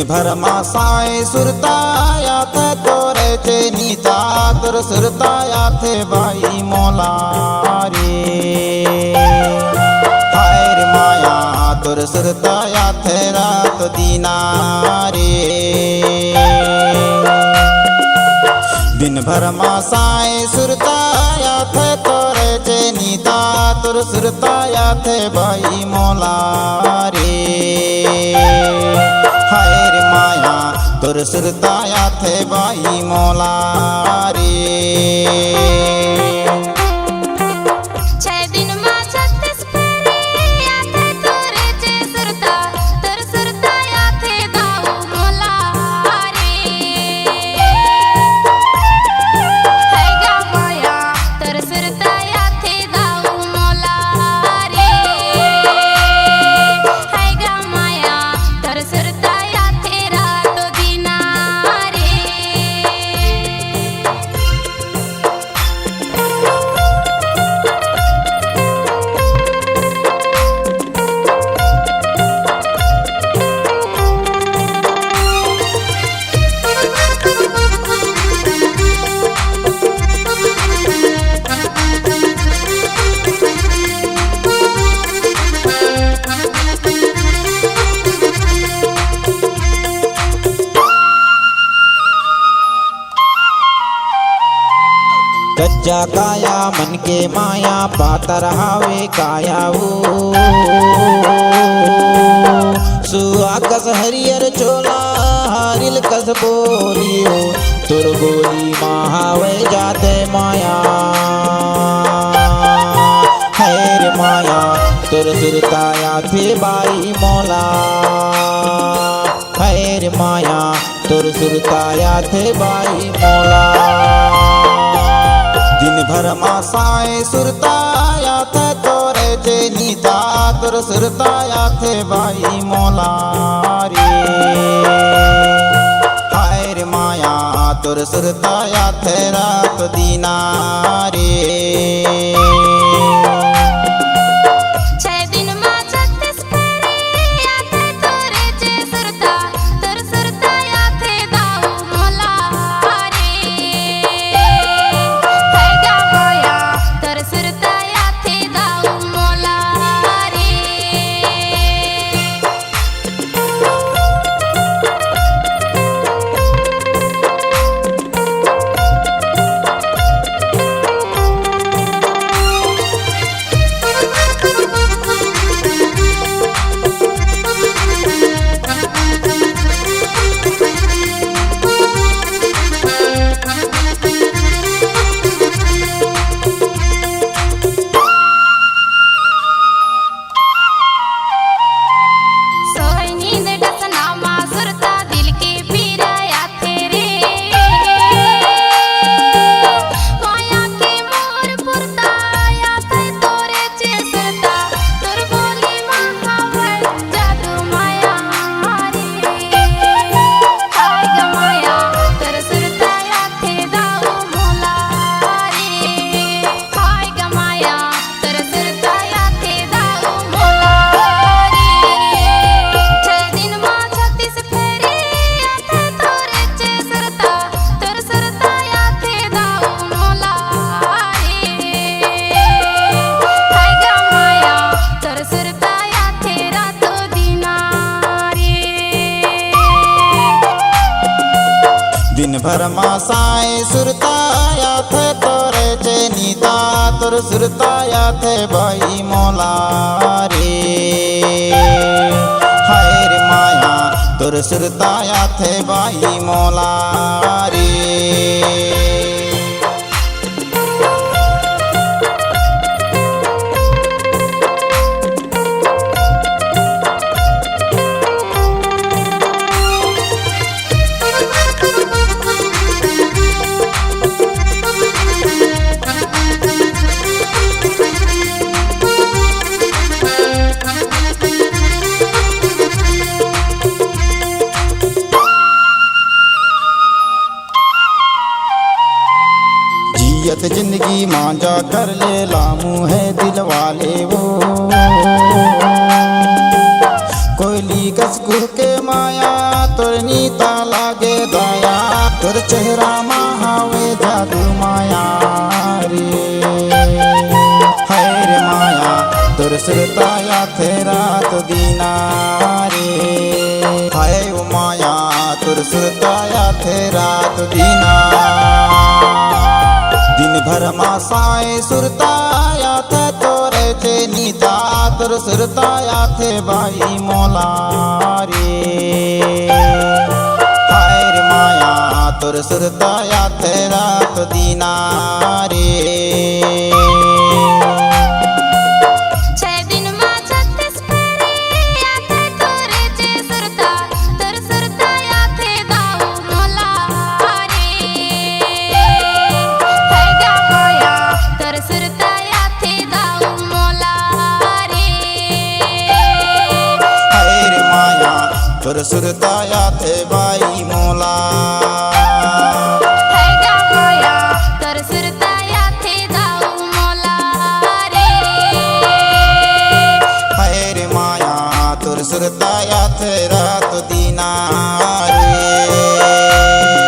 भर मासाए सुरताया थे तोरे चे नीता तुर सुरताया थे भाई मौला रे। हाय रे माया तुर सुरताया थे रात दीना रे। दिन भर मासाए सुरताया थे तोरे चे नीता तुर सुरताया थे भाई मौला रे। हाय रे माया तुर सुरताया थे भाई मौला रे। कच्चा काया मन के माया पाता रहावे काया वो सुआकस हरियर चोला हारिल कस बोलियो तुर बोली महावे जाते माया। है माया तुर सुरताया थे बाई मौला। है माया तुर सुरताया थे बाई मौला। दिन भर मासाए सुरताया थे तोरे चे नीता तुर सुरताया थे भाई मौला रे। हाय रे माया तुर सुरताया थे रात दीना रे। दिन भर मासाए सुरताया थे तोरे चे नीता तुर सुरताया थे भाई मौला रे। हाय रे माया तुर सुरताया थे भाई मौला रे। जिंदगी मांझा कर ले लामू है दिल वाले वो कोयली कसकुह के माया तोर दया तोर चेहरा महावे जादू माया रे हाय रे माया तोर सुरताया थे रात दीना रे हाय ओ माया तोर सुरताया थे रात दीना दिन भर मासाए सुरताया थे तोरे चे नीता तोर सुरताया थे भाई मोला रे हाय रे माया तोर सुरताया थे रात दीना रे तोर सुरताया थे बाई मोला तोर सुरताया थे दाऊ मोला रे हाय रे माया तोर सुरताया थे रात दीना रे